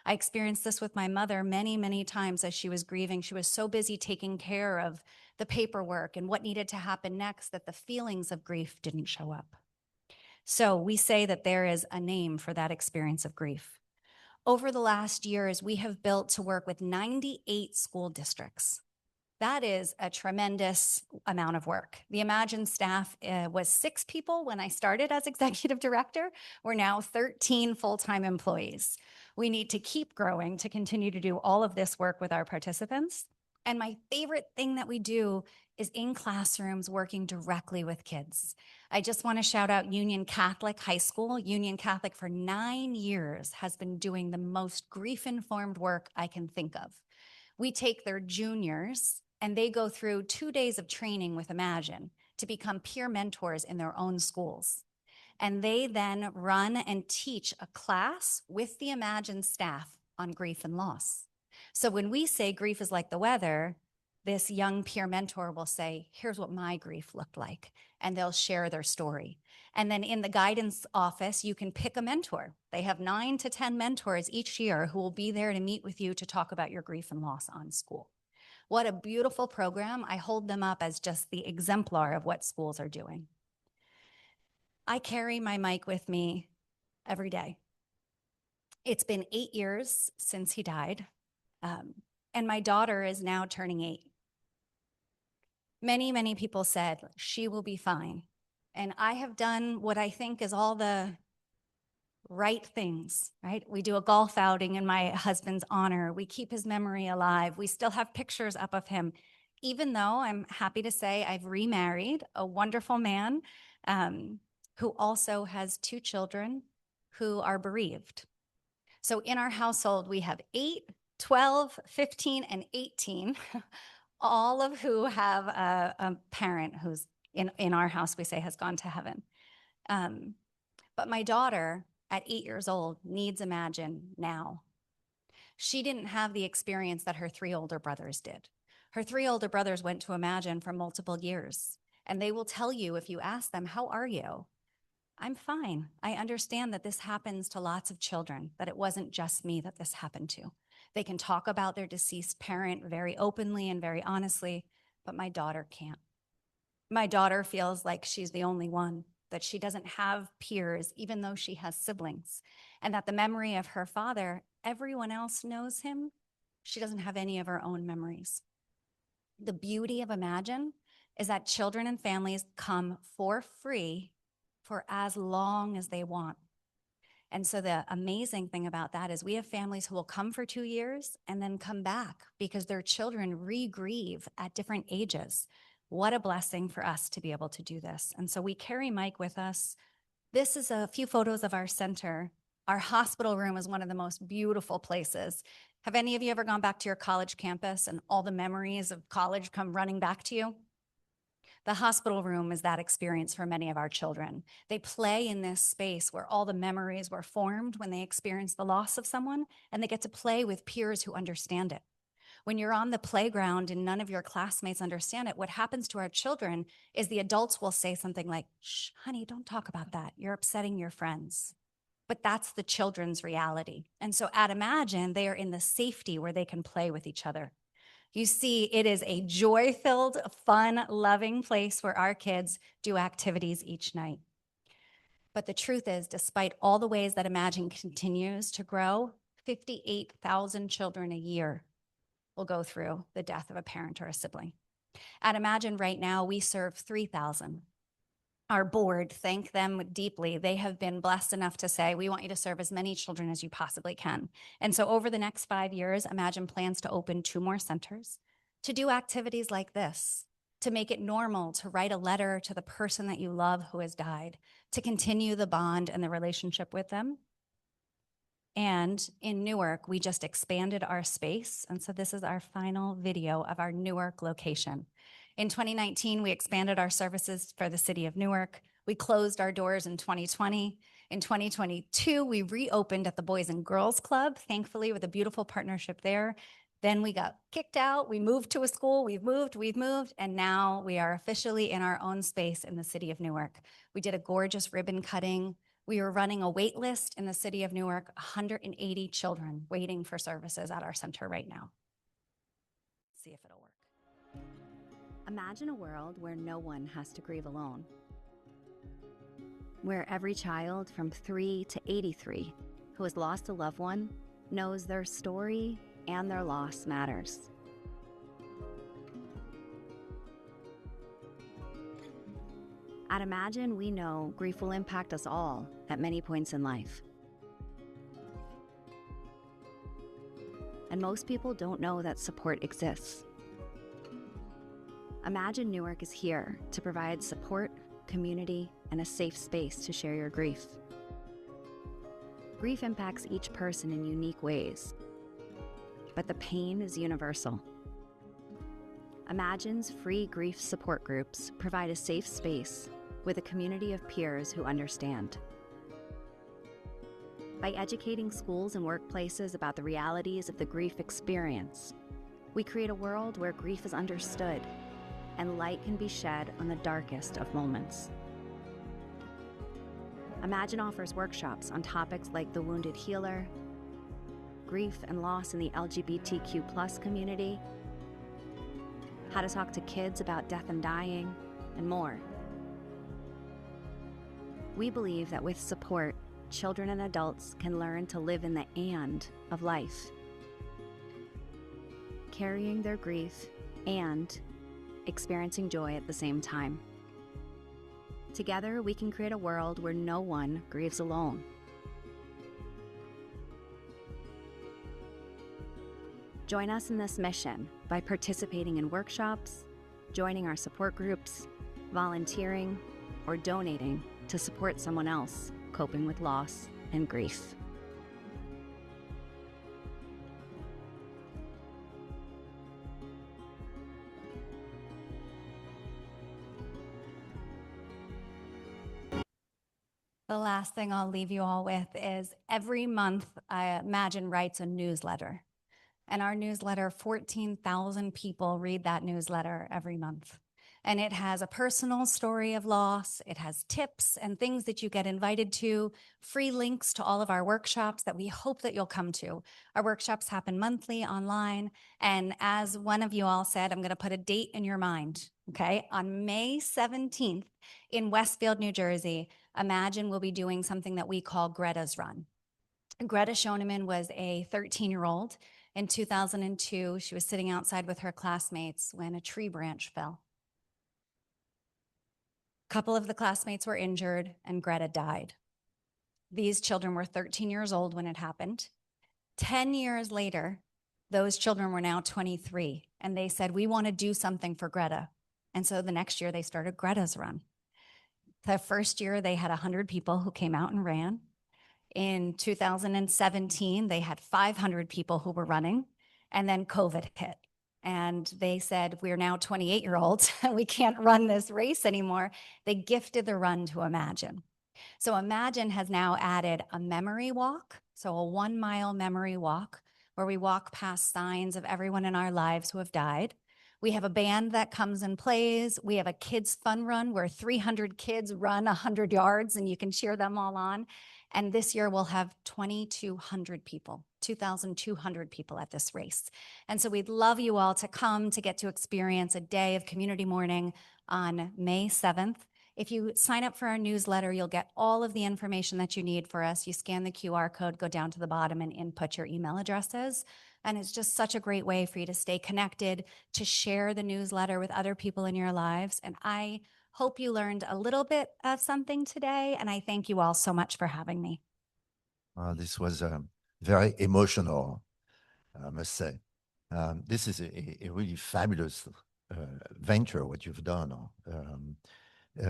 I experienced this with my mother many, many times as she was grieving. She was so busy taking care of the paperwork and what needed to happen next that the feelings of grief didn't show up. So we say that there is a name for that experience of grief. Over the last years, we have built to work with 98 school districts. That is a tremendous amount of work. The Imagine staff was 6 people when I started as executive director. We're now 13 full-time employees. We need to keep growing to continue to do all of this work with our participants. And my favorite thing that we do is in classrooms working directly with kids. I just want to shout out Union Catholic High School. Union Catholic for 9 years has been doing the most grief-informed work I can think of. We take their juniors and they go through 2 days of training with Imagine to become peer mentors in their own schools. And they then run and teach a class with the Imagine staff on grief and loss. So when we say grief is like the weather, this young peer mentor will say, here's what my grief looked like, and they'll share their story. And then in the guidance office, you can pick a mentor. They have 9 to 10 mentors each year who will be there to meet with you to talk about your grief and loss on school. What a beautiful program. I hold them up as just the exemplar of what schools are doing. I carry my mic with me every day. It's been 8 years since he died, and my daughter is now turning 8. Many, many people said, she will be fine. And I have done what I think is all the right things, right? We do a golf outing in my husband's honor. We keep his memory alive. We still have pictures up of him, even though I'm happy to say I've remarried a wonderful man who also has 2 children who are bereaved. So in our household, we have 8, 12, 15, and 18, all of who have a parent who's in our house, we say has gone to heaven. But my daughter at 8 years old needs Imagine now. She didn't have the experience that her 3 older brothers did. Her 3 older brothers went to Imagine for multiple years, and they will tell you if you ask them, how are you? I'm fine. I understand that this happens to lots of children, that it wasn't just me that this happened to. They can talk about their deceased parent very openly and very honestly, but my daughter can't. My daughter feels like she's the only one, that she doesn't have peers, even though she has siblings, and that the memory of her father, everyone else knows him. She doesn't have any of her own memories. The beauty of Imagine is that children and families come for free for as long as they want. And so the amazing thing about that is we have families who will come for 2 years and then come back because their children re-grieve at different ages. What a blessing for us to be able to do this. And so we carry Mike with us. This is a few photos of our center. Our hospital room is one of the most beautiful places. Have any of you ever gone back to your college campus and all the memories of college come running back to you? The hospital room is that experience for many of our children. They play in this space where all the memories were formed when they experienced the loss of someone, and they get to play with peers who understand it. When you're on the playground and none of your classmates understand it, what happens to our children is the adults will say something like, shh, honey, don't talk about that. You're upsetting your friends. But that's the children's reality. And so at Imagine, they are in the safety where they can play with each other. You see, it is a joy-filled, fun, loving place where our kids do activities each night. But the truth is, despite all the ways that Imagine continues to grow, 58,000 children a year will go through the death of a parent or a sibling. At Imagine right now, we serve 3,000. Our board, thank them deeply. They have been blessed enough to say, we want you to serve as many children as you possibly can. And so over the next 5 years, Imagine plans to open 2 more centers, to do activities like this, to make it normal to write a letter to the person that you love who has died, to continue the bond and the relationship with them. And in Newark, we just expanded our space. And so this is our final video of our Newark location. In 2019, we expanded our services for the city of Newark. We closed our doors in 2020. In 2022, we reopened at the Boys and Girls Club, thankfully with a beautiful partnership there. Then we got kicked out. We moved to a school. We've moved, and now we are officially in our own space in the city of Newark. We did a gorgeous ribbon cutting. We are running a wait list in the city of Newark, 180 children waiting for services at our center right now. See if it'll work. Imagine a world where no one has to grieve alone. Where every child from 3 to 83 who has lost a loved one knows their story and their loss matters. At Imagine, we know grief will impact us all at many points in life. And most people don't know that support exists. Imagine Newark is here to provide support, community, and a safe space to share your grief. Grief impacts each person in unique ways, but the pain is universal. Imagine's free grief support groups provide a safe space with a community of peers who understand. By educating schools and workplaces about the realities of the grief experience, we create a world where grief is understood and light can be shed on the darkest of moments. Imagine offers workshops on topics like the wounded healer, grief and loss in the LGBTQ+ community, how to talk to kids about death and dying, and more. We believe that with support, children and adults can learn to live in the "and" of life, carrying their grief and experiencing joy at the same time. Together, we can create a world where no one grieves alone. Join us in this mission by participating in workshops, joining our support groups, volunteering, or donating to support someone else coping with loss and grief. The last thing I'll leave you all with is every month, Imagine writes a newsletter. And our newsletter, 14,000 people read that newsletter every month. And it has a personal story of loss. It has tips and things that you get invited to, free links to all of our workshops that we hope that you'll come to. Our workshops happen monthly online. And as one of you all said, I'm going to put a date in your mind, okay? On May 17th in Westfield, New Jersey, Imagine will be doing something that we call Greta's Run. Greta Schoenemann was a 13-year-old. In 2002, she was sitting outside with her classmates when a tree branch fell. A couple of the classmates were injured and Greta died. These children were 13 years old when it happened. 10 years later, those children were now 23, and they said, we want to do something for Greta. And so the next year they started Greta's Run. The first year they had 100 people who came out and ran. In 2017, they had 500 people who were running, and then COVID hit. And they said, we're now 28-year-olds, and we can't run this race anymore. They gifted the run to Imagine. So Imagine has now added a memory walk, so a 1-mile memory walk, where we walk past signs of everyone in our lives who have died. We have a band that comes and plays. We have a kids fun run where 300 kids run 100 yards, and you can cheer them all on. And this year we'll have 2,200 people, 2,200 people at this race. And so we'd love you all to come to get to experience a day of community morning on May 7th. If you sign up for our newsletter, you'll get all of the information that you need for us. You scan the QR code, go down to the bottom and input your email addresses. And it's just such a great way for you to stay connected, to share the newsletter with other people in your lives. And I hope you learned a little bit of something today, and I thank you all so much for having me. This was very emotional, I must say. This is a really fabulous venture, what you've done.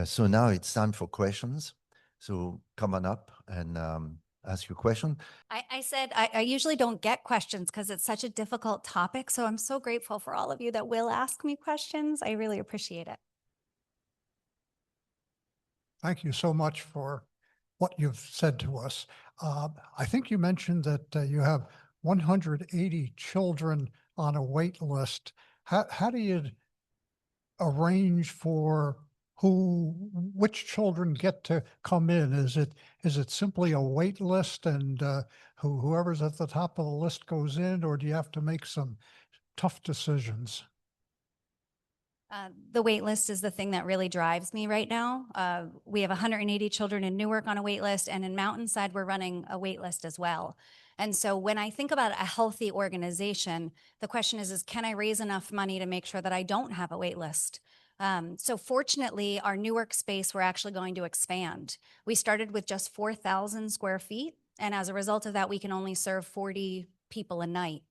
So now it's time for questions. So come on up and ask your question. I said I usually don't get questions because it's such a difficult topic, so I'm so grateful for all of you that will ask me questions. I really appreciate it. Thank you so much for what you've said to us. I think you mentioned that you have 180 children on a wait list. How do you arrange for which children get to come in? Is it simply a wait list and whoever's at the top of the list goes in, or do you have to make some tough decisions? The wait list is the thing that really drives me right now. We have 180 children in Newark on a wait list, and in Mountainside, we're running a wait list as well. And so when I think about a healthy organization, the question is can I raise enough money to make sure that I don't have a wait list? So fortunately, our Newark space, we're actually going to expand. We started with just 4,000 square feet, and as a result of that, we can only serve 40 people a night.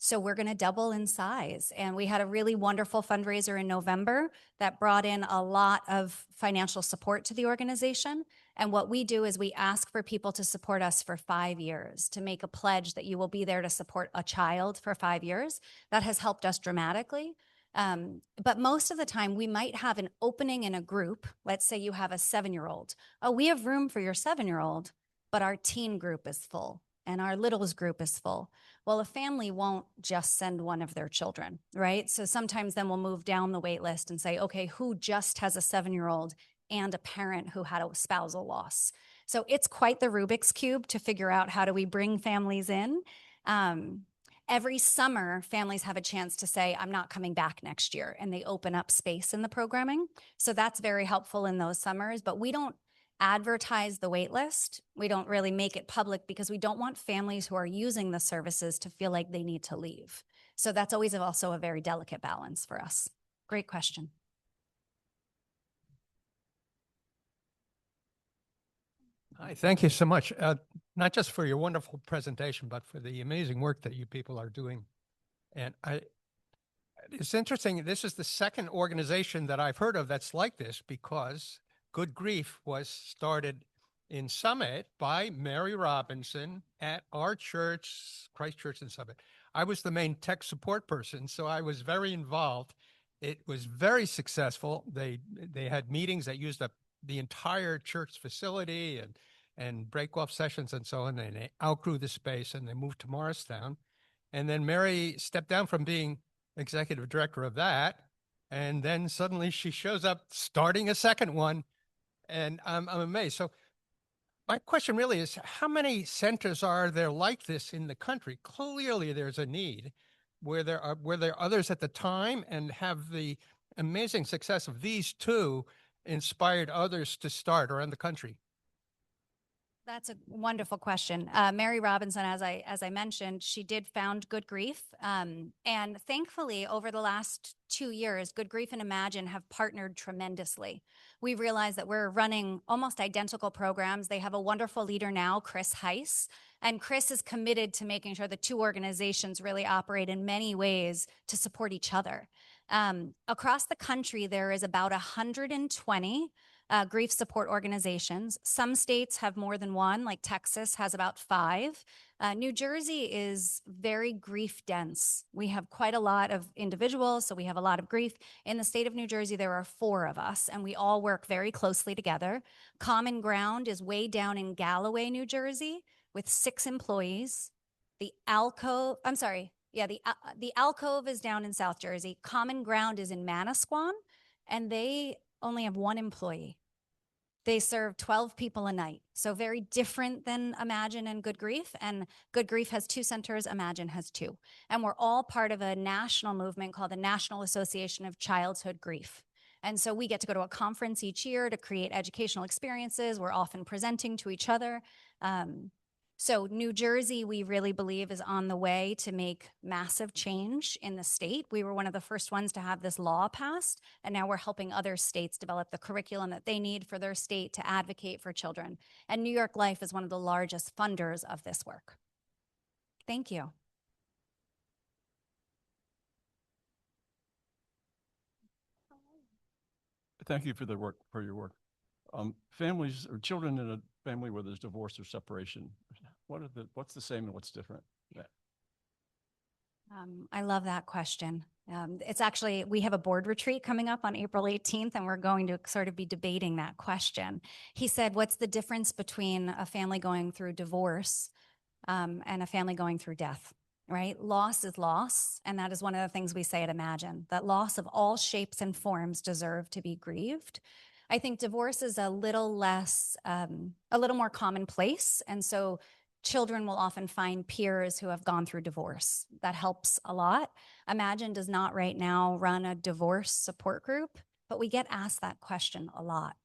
So we're going to double in size. And we had a really wonderful fundraiser in November that brought in a lot of financial support to the organization. And what we do is we ask for people to support us for 5 years, to make a pledge that you will be there to support a child for 5 years. That has helped us dramatically. But most of the time we might have an opening in a group. Let's say you have a 7-year-old. Oh, we have room for your 7-year-old, but our teen group is full and our littles group is full. Well, a family won't just send one of their children, right? So sometimes then we'll move down the wait list and say, okay, who just has a 7-year-old and a parent who had a spousal loss? So it's quite the Rubik's Cube to figure out how do we bring families in. And every summer, families have a chance to say, I'm not coming back next year, and they open up space in the programming. So that's very helpful in those summers, but we don't advertise the wait list. We don't really make it public because we don't want families who are using the services to feel like they need to leave. So that's always also a very delicate balance for us. Great question. Hi, thank you so much. Not just for your wonderful presentation, but for the amazing work that you people are doing. And it's interesting, this is the second organization that I've heard of that's like this, because Good Grief was started in Summit by Mary Robinson at our church, Christ Church in Summit. I was the main tech support person, so I was very involved. It was very successful. They had meetings that used up the entire church facility and break-off sessions and so on, and they outgrew the space and they moved to Morristown. And then Mary stepped down from being executive director of that, and then suddenly she shows up starting a second one, and I'm amazed. So my question really is, how many centers are there like this in the country? Clearly there's a need. Were there others at the time, and have the amazing success of these two inspired others to start around the country? That's a wonderful question. Mary Robinson, as I mentioned, she did found Good Grief. And thankfully, over the last 2 years, Good Grief and Imagine have partnered tremendously. We realized that we're running almost identical programs. They have a wonderful leader now, Chris Heiss, and Chris is committed to making sure the two organizations really operate in many ways to support each other. Across the country, there is about 120 grief support organizations. Some states have more than one, like Texas has about 5. New Jersey is very grief dense. We have quite a lot of individuals, so we have a lot of grief. In the state of New Jersey, there are 4 of us, and we all work very closely together. Common Ground is way down in Galloway, New Jersey, with 6 employees. The Alcove is down in South Jersey. Common Ground is in Manasquan, and they only have 1 employee. They serve 12 people a night. So very different than Imagine and Good Grief. And Good Grief has 2 centers, Imagine has 2. And we're all part of a national movement called the National Association of Childhood Grief. And so we get to go to a conference each year to create educational experiences. We're often presenting to each other. So New Jersey, we really believe, is on the way to make massive change in the state. We were one of the first ones to have this law passed, and now we're helping other states develop the curriculum that they need for their state to advocate for children. And New York Life is one of the largest funders of this work. Thank you. Thank you for the work, for your work. Families or children in a family where there's divorce or separation, what's the same and what's different? Yeah. I love that question. It's actually, we have a board retreat coming up on April 18th, and we're going to sort of be debating that question. He said, what's the difference between a family going through divorce and a family going through death, right? Loss is loss, and that is one of the things we say at Imagine, that loss of all shapes and forms deserve to be grieved. I think divorce is a little more commonplace, and so children will often find peers who have gone through divorce. That helps a lot. Imagine does not right now run a divorce support group, but we get asked that question a lot.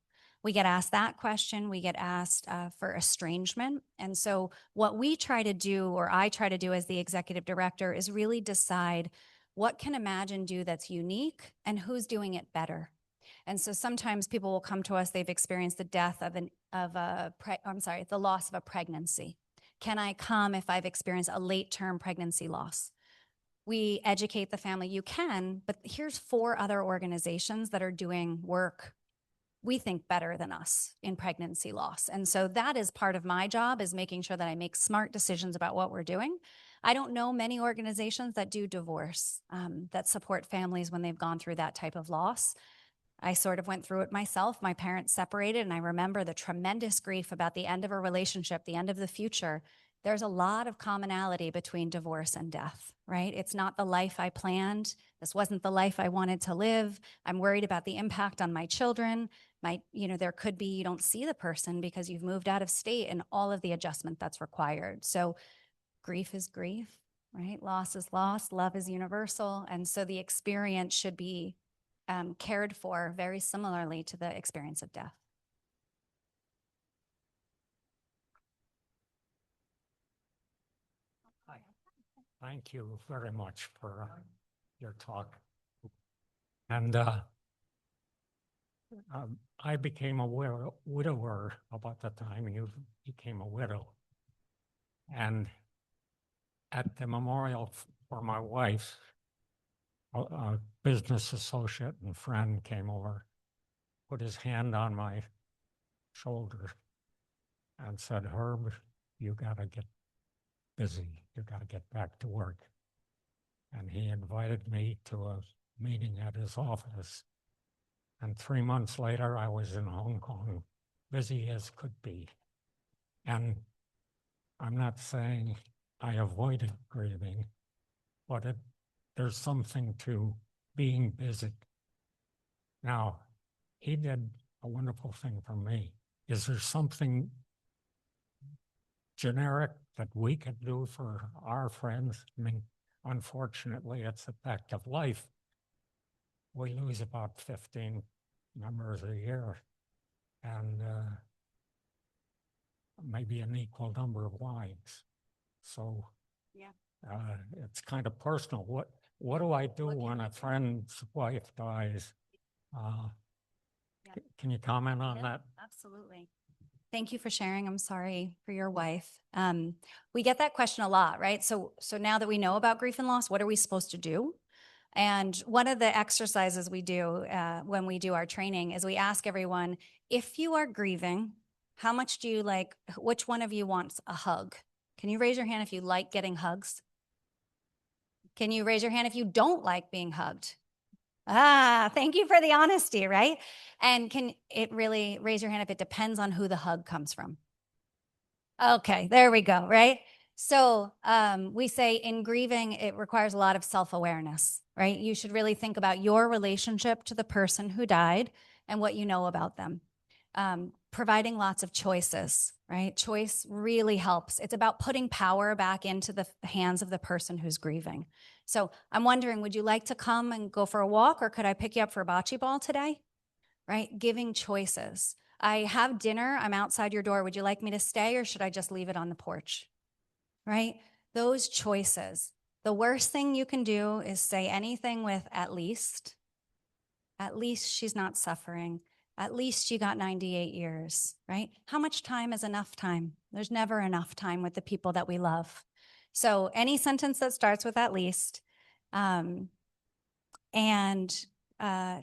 We get asked that question. We get asked for estrangement. And so what we try to do, or I try to do as the executive director, is really decide what can Imagine do that's unique and who's doing it better. And so sometimes people will come to us, they've experienced the death the loss of a pregnancy. Can I come if I've experienced a late-term pregnancy loss? We educate the family, you can, but here's 4 other organizations that are doing work we think better than us in pregnancy loss. And so that is part of my job, is making sure that I make smart decisions about what we're doing. I don't know many organizations that do divorce, that support families when they've gone through that type of loss. I sort of went through it myself. My parents separated, and I remember the tremendous grief about the end of a relationship, the end of the future. There's a lot of commonality between divorce and death, right? It's not the life I planned. This wasn't the life I wanted to live. I'm worried about the impact on my children. There could be, you don't see the person because you've moved out of state, and all of the adjustment that's required. So grief is grief. right? Loss is loss, love is universal. And so the experience should be cared for very similarly to the experience of death. Thank you very much for your talk. And I became a widower about the time you became a widow. And at the memorial for my wife, a business associate and friend came over, put his hand on my shoulder and said, "Herb, you got to get busy. You got to get back to work." And he invited me to a meeting at his office. And 3 months later, I was in Hong Kong, busy as could be. And I'm not saying I avoided grieving, but there's something to being busy. Now, he did a wonderful thing for me. Is there something generic that we could do for our friends? I mean, unfortunately, it's a fact of life. We lose about 15 members a year, and maybe an equal number of lives. So yeah, it's kind of personal. What do I do when a friend's wife dies? Can you comment on that? Absolutely. Thank you for sharing. I'm sorry for your wife. We get that question a lot, right? So now that we know about grief and loss, what are we supposed to do? And one of the exercises we do when we do our training is we ask everyone, if you are grieving, how much do you like, which one of you wants a hug? Can you raise your hand if you like getting hugs? Can you raise your hand if you don't like being hugged? Thank you for the honesty, right? And can it really raise your hand if it depends on who the hug comes from? Okay, there we go, right? So we say in grieving, it requires a lot of self-awareness, right? You should really think about your relationship to the person who died and what you know about them. Providing lots of choices, right? Choice really helps. It's about putting power back into the hands of the person who's grieving. So I'm wondering, would you like to come and go for a walk, or could I pick you up for a bocce ball today? Right? Giving choices. I have dinner. I'm outside your door. Would you like me to stay, or should I just leave it on the porch? Right? Those choices. The worst thing you can do is say anything with at least she's not suffering. At least you got 98 years, right? How much time is enough time? There's never enough time with the people that we love. So any sentence that starts with at least, to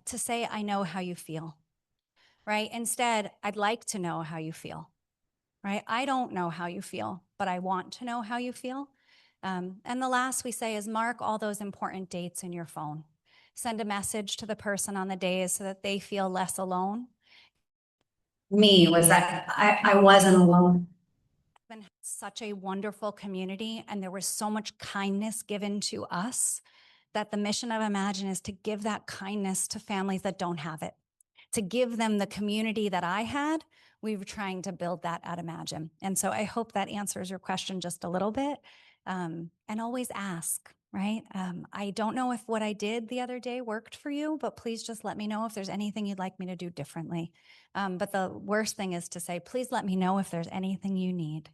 say, I know how you feel, right? Instead, I'd like to know how you feel, right? I don't know how you feel, but I want to know how you feel. And the last we say is mark all those important dates in your phone. Send a message to the person on the days so that they feel less alone. Me was that I wasn't alone. Been such a wonderful community, and there was so much kindness given to us that the mission of Imagine is to give that kindness to families that don't have it, to give them the community that I had. We were trying to build that at Imagine. And so I hope that answers your question just a little bit. And always ask, right? I don't know if what I did the other day worked for you, but please just let me know if there's anything you'd like me to do differently. But the worst thing is to say, please let me know if there's anything you need,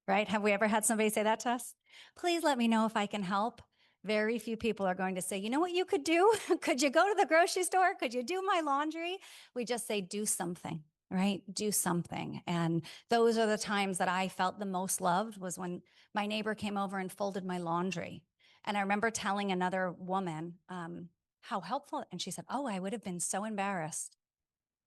right? Have we ever had somebody say that to us? Please let me know if I can help. Very few people are going to say, you know what you could do? Could you go to the grocery store? Could you do my laundry? We just say, do something, right? Do something. And those are the times that I felt the most loved, was when my neighbor came over and folded my laundry. And I remember telling another woman how helpful, and she said, oh, I would have been so embarrassed.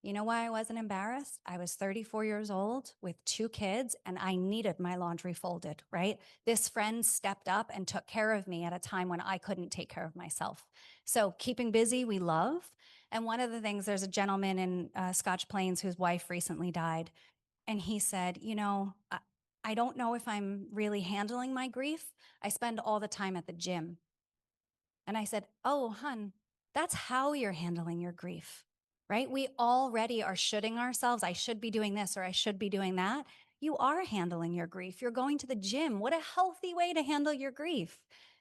You know why I wasn't embarrassed? I was 34 years old with 2 kids, and I needed my laundry folded, right? This friend stepped up and took care of me at a time when I couldn't take care of myself. So keeping busy, we love. And one of the things, there's a gentleman in Scotch Plains whose wife recently died, and he said, you know, I don't know if I'm really handling my grief. I spend all the time at the gym. And I said, oh, hun, that's how you're handling your grief. Right? We already are shoulding ourselves. I should be doing this, or I should be doing that. You are handling your grief. You're going to the gym. What a healthy way to handle your grief.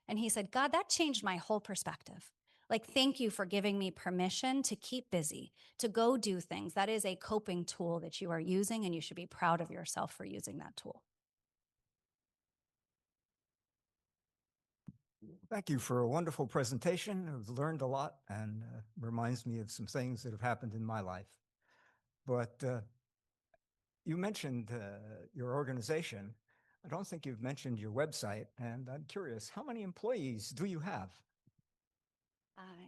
And he said, God, that changed my whole perspective. Like, thank you for giving me permission to keep busy, to go do things. That is a coping tool that you are using, and you should be proud of yourself for using that tool. Thank you for a wonderful presentation. I've learned a lot and reminds me of some things that have happened in my life. But you mentioned your organization. I don't think you've mentioned your website, and I'm curious, how many employees do you have?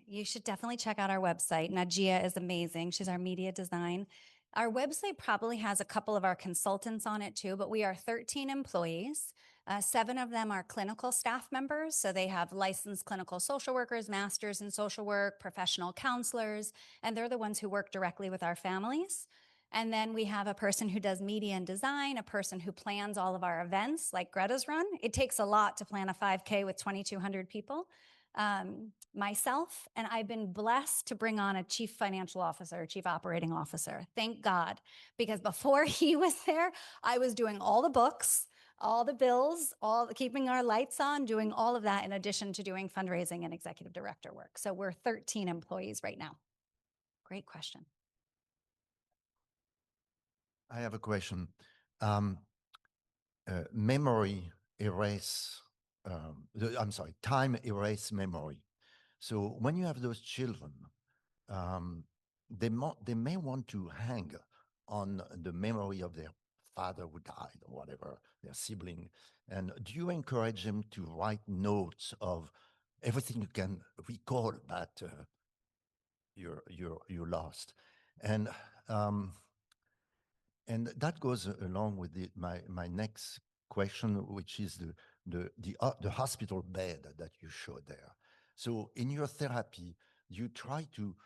You should definitely check out our website. Najia is amazing. She's our media design. Our website probably has a couple of our consultants on it too, but we are 13 employees. 7 of them are clinical staff members. So they have licensed clinical social workers, masters in social work, professional counselors, and they're the ones who work directly with our families. And then we have a person who does media and design, a person who plans all of our events like Greta's Run. It takes a lot to plan a 5K with 2,200 people. Myself, and I've been blessed to bring on a chief financial officer, chief operating officer. Thank God, because before he was there, I was doing all the books, all the bills, keeping our lights on, doing all of that in addition to doing fundraising and executive director work. So we're 13 employees right now. Great question. I have a question. Memory erase, I'm sorry, time erase memory. So when you have those children, they may want to hang on the memory of their father who died or whatever, their sibling. And do you encourage them to write notes of everything you can recall that you lost? And that goes along with my next question, which is the hospital bed that you showed there. So in your therapy, you try to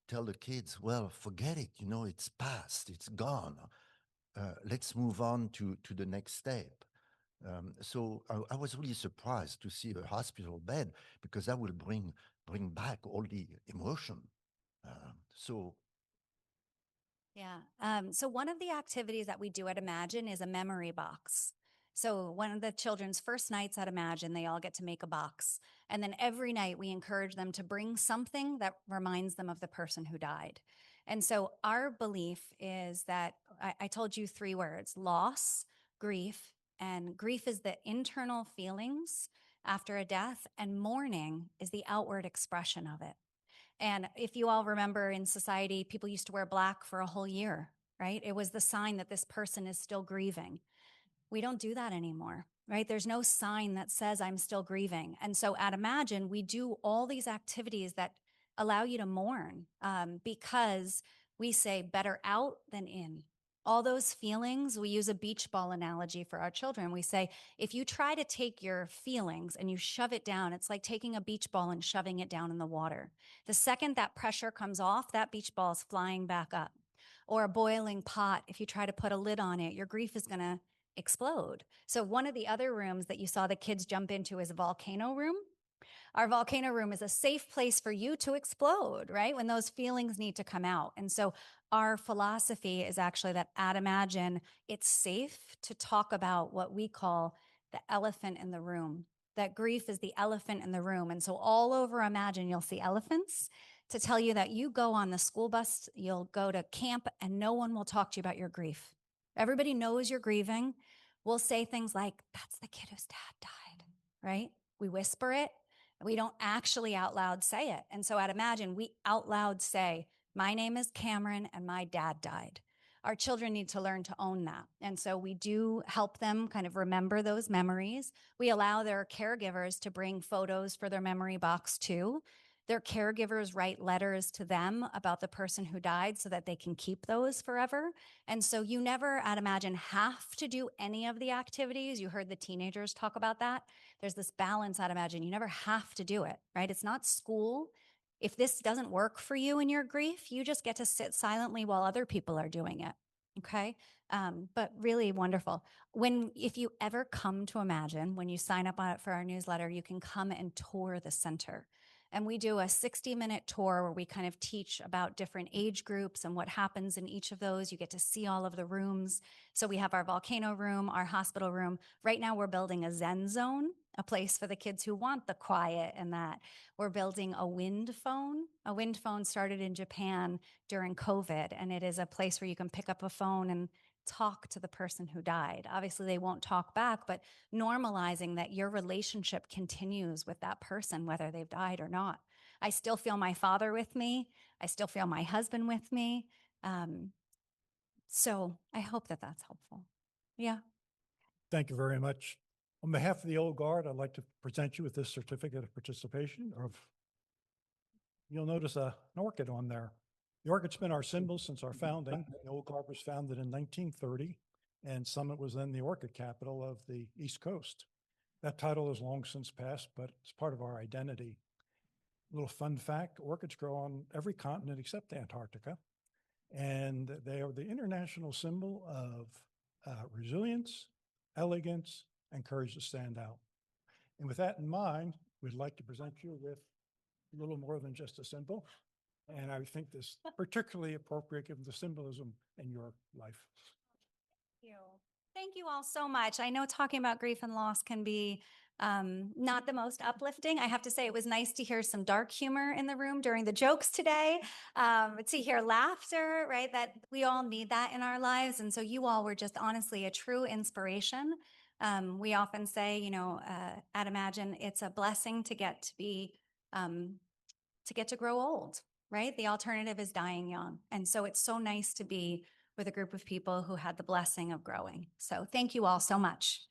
tell the kids, well, forget it, it's past, it's gone. Let's move on to the next step. So I was really surprised to see a hospital bed, because that will bring back all the emotion. So one of the activities that we do at Imagine is a memory box. So one of the children's first nights at Imagine, they all get to make a box. And then every night we encourage them to bring something that reminds them of the person who died. And so our belief is that I told you 3 words: loss, grief, and grief is the internal feelings after a death, and mourning is the outward expression of it. And if you all remember, in society, people used to wear black for a whole year, right? It was the sign that this person is still grieving. We don't do that anymore, right? There's no sign that says I'm still grieving. And so at Imagine, we do all these activities that allow you to mourn, because we say better out than in. All those feelings, we use a beach ball analogy for our children. We say, if you try to take your feelings and you shove it down, it's like taking a beach ball and shoving it down in the water. The second that pressure comes off, that beach ball is flying back up. Or a boiling pot, if you try to put a lid on it, your grief is going to explode. So one of the other rooms that you saw the kids jump into is a volcano room. Our volcano room is a safe place for you to explode, right? When those feelings need to come out. And so our philosophy is actually that at Imagine, it's safe to talk about what we call the elephant in the room. That grief is the elephant in the room. And so all over Imagine, you'll see elephants to tell you that you go on the school bus, you'll go to camp, and no one will talk to you about your grief. Everybody knows you're grieving. We'll say things like, that's the kid whose dad died, right? We whisper it. We don't actually out loud say it. And so at Imagine, we out loud say, my name is Cameron and my dad died. Our children need to learn to own that. And so we do help them kind of remember those memories. We allow their caregivers to bring photos for their memory box too. Their caregivers write letters to them about the person who died so that they can keep those forever. And so you never, at Imagine, have to do any of the activities. You heard the teenagers talk about that. There's this balance at Imagine. You never have to do it, right? It's not school. If this doesn't work for you in your grief, you just get to sit silently while other people are doing it, okay? But really wonderful. If you ever come to Imagine, when you sign up on it for our newsletter, you can come and tour the center. And we do a 60-minute tour where we kind of teach about different age groups and what happens in each of those. You get to see all of the rooms. So we have our volcano room, our hospital room. Right now we're building a Zen zone, a place for the kids who want the quiet and that. We're building a wind phone. A wind phone started in Japan during COVID, and it is a place where you can pick up a phone and talk to the person who died. Obviously, they won't talk back, but normalizing that your relationship continues with that person, whether they've died or not. I still feel my father with me. I still feel my husband with me. So I hope that that's helpful. Yeah. Thank you very much. On behalf of the Old Guard, I'd like to present you with this certificate of participation you'll notice an orchid on there. The orchid's been our symbol since our founding. The Old Guard was founded in 1930, and Summit was then the orchid capital of the East Coast. That title has long since passed, but it's part of our identity. A little fun fact, orchids grow on every continent except Antarctica, and they are the international symbol of resilience, elegance, and courage to stand out. And with that in mind, we'd like to present you with a little more than just a symbol. And I think this particularly appropriate given the symbolism in your life. Thank you. Thank you all so much. I know talking about grief and loss can be not the most uplifting. I have to say it was nice to hear some dark humor in the room during the jokes today, to hear laughter, right? That we all need that in our lives. And so you all were just honestly a true inspiration. We often say, you know, at Imagine, it's a blessing to get to be, to get to grow old, right? The alternative is dying young. And so it's so nice to be with a group of people who had the blessing of growing. So thank you all so much.